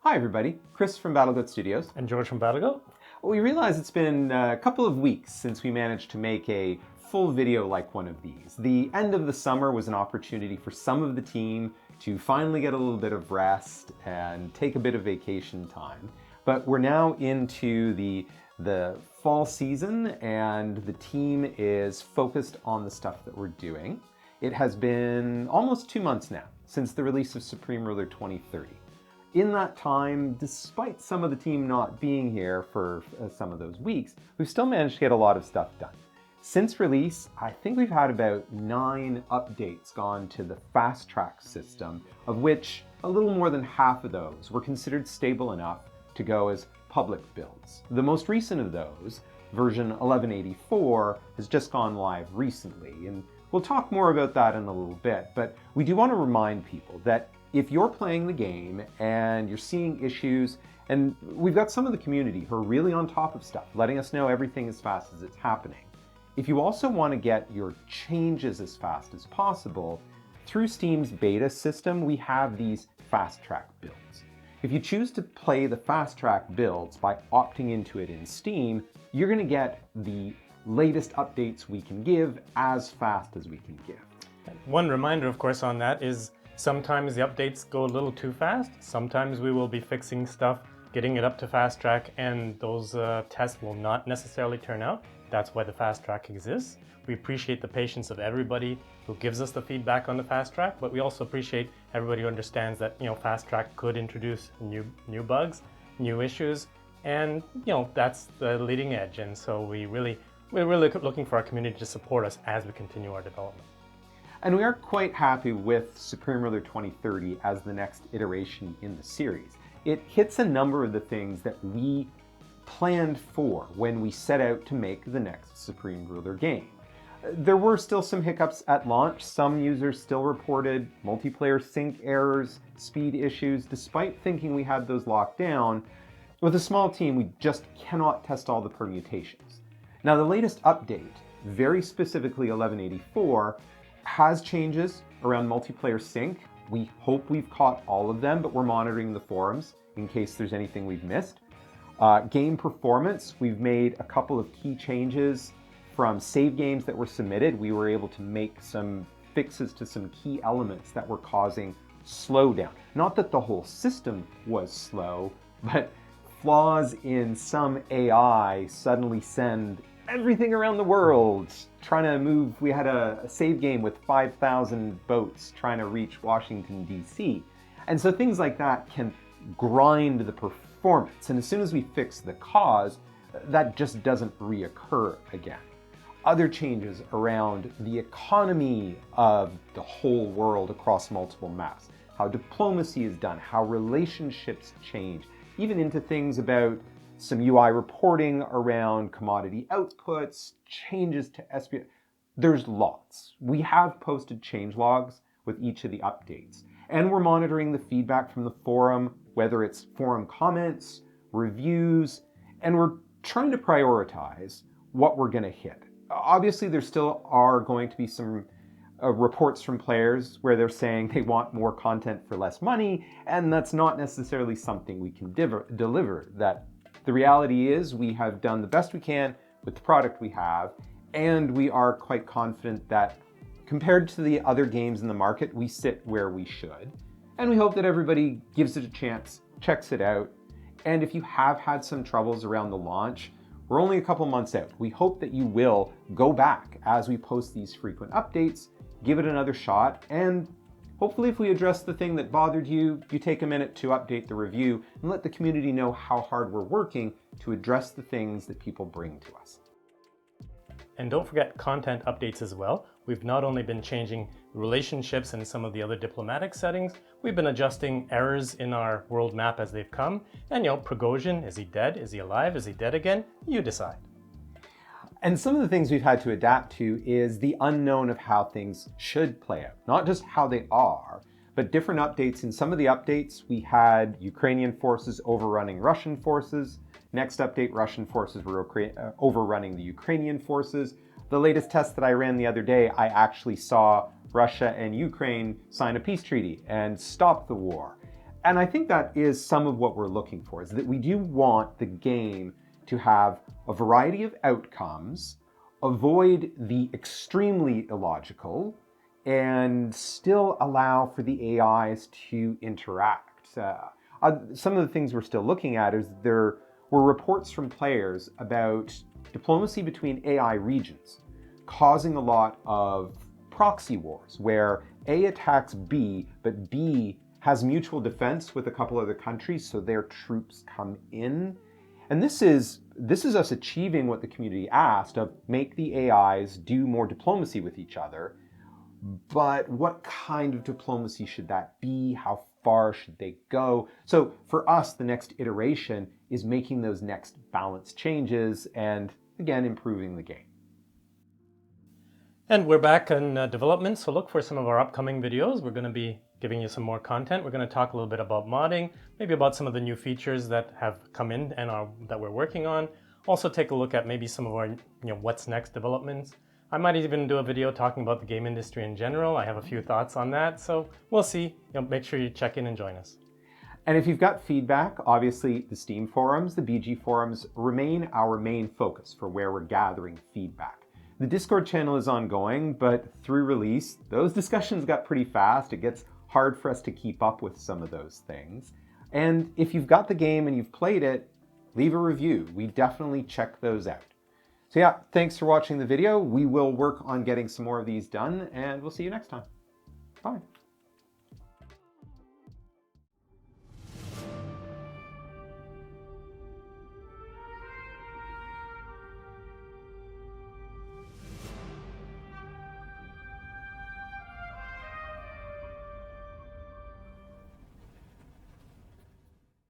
Hi everybody, Chris from BattleGoat Studios. And George from BattleGoat. We realize it's been a couple of weeks since we managed to make a full video like one of these. The end of the summer was an opportunity for some of the team to finally get a little bit of rest and take a bit of vacation time. But we're now into the fall season and the team is focused on the stuff that we're doing. It has been almost 2 months now since the release of Supreme Ruler 2030. In that time, despite some of the team not being here for some of those weeks, we've still managed to get a lot of stuff done. Since release, I think we've had about 9 updates gone to the fast track system, of which a little more than half of those were considered stable enough to go as public builds. The most recent of those, version 1184, has just gone live recently, and we'll talk more about that in a little bit, but we do want to remind people that if you're playing the game and you're seeing issues, and we've got some of the community who are really on top of stuff, letting us know everything as fast as it's happening. If you also want to get your changes as fast as possible, through Steam's beta system, we have these fast track builds. If you choose to play the fast track builds by opting into it in Steam, you're going to get the latest updates we can give as fast as we can give. One reminder, of course, on that is sometimes the updates go a little too fast. Sometimes we will be fixing stuff, getting it up to fast track, and those tests will not necessarily turn out. That's why the fast track exists. We appreciate the patience of everybody who gives us the feedback on the fast track, but we also appreciate everybody who understands that, fast track could introduce new bugs, new issues, and that's the leading edge. And so we're really looking for our community to support us as we continue our development. And we are quite happy with Supreme Ruler 2030 as the next iteration in the series. It hits a number of the things that we planned for when we set out to make the next Supreme Ruler game. There were still some hiccups at launch. Some users still reported multiplayer sync errors, speed issues, despite thinking we had those locked down. With a small team, we just cannot test all the permutations. Now, the latest update, very specifically 1184, has changes around multiplayer sync. We hope we've caught all of them, but we're monitoring the forums in case there's anything we've missed. Game performance, we've made a couple of key changes from save games that were submitted. We were able to make some fixes to some key elements that were causing slowdown. Not that the whole system was slow, but flaws in some AI suddenly send everything around the world trying to move. We had a save game with 5,000 boats trying to reach Washington, D.C. And so things like that can grind the performance. And as soon as we fix the cause, that just doesn't reoccur again. Other changes around the economy of the whole world across multiple maps, how diplomacy is done, how relationships change, even into things about some UI reporting around commodity outputs, changes to espionage. There's lots. We have posted change logs with each of the updates, and we're monitoring the feedback from the forum, whether it's forum comments, reviews, and we're trying to prioritize what we're going to hit. Obviously, there still are going to be some reports from players where they're saying they want more content for less money, and that's not necessarily something we can deliver. That the reality is we have done the best we can with the product we have, and we are quite confident that compared to the other games in the market, we sit where we should. And we hope that everybody gives it a chance, checks it out. And if you have had some troubles around the launch, we're only a couple months out. We hope that you will go back as we post these frequent updates, give it another shot, and hopefully if we address the thing that bothered you, you take a minute to update the review and let the community know how hard we're working to address the things that people bring to us. And don't forget content updates as well. We've not only been changing relationships and some of the other diplomatic settings, we've been adjusting errors in our world map as they've come. And Prigozhin, is he dead? Is he alive? Is he dead again? You decide. And some of the things we've had to adapt to is the unknown of how things should play out. Not just how they are, but different updates. In some of the updates, we had Ukrainian forces overrunning Russian forces. Next update, Russian forces were overrunning the Ukrainian forces. The latest test that I ran the other day, I actually saw Russia and Ukraine sign a peace treaty and stop the war. And I think that is some of what we're looking for, is that we do want the game to have a variety of outcomes, avoid the extremely illogical, and still allow for the AIs to interact. Some of the things we're still looking at is there were reports from players about diplomacy between AI regions, causing a lot of proxy wars, where A attacks B, but B has mutual defense with a couple other countries, so their troops come in. And this is us achieving what the community asked of make the AIs do more diplomacy with each other. But what kind of diplomacy should that be? How far should they go? So for us, the next iteration is making those next balance changes and, again, improving the game. And we're back in development, so look for some of our upcoming videos. We're going to be giving you some more content. We're going to talk a little bit about modding, maybe about some of the new features that have come in and that we're working on. Also take a look at maybe some of our what's next developments. I might even do a video talking about the game industry in general. I have a few thoughts on that, so we'll see. Make sure you check in and join us. And if you've got feedback, obviously the Steam forums, the BG forums remain our main focus for where we're gathering feedback. The Discord channel is ongoing, but through release, those discussions got pretty fast. It gets hard for us to keep up with some of those things. And if you've got the game and you've played it, leave a review. We definitely check those out. So yeah, thanks for watching the video. We will work on getting some more of these done, and we'll see you next time. Bye.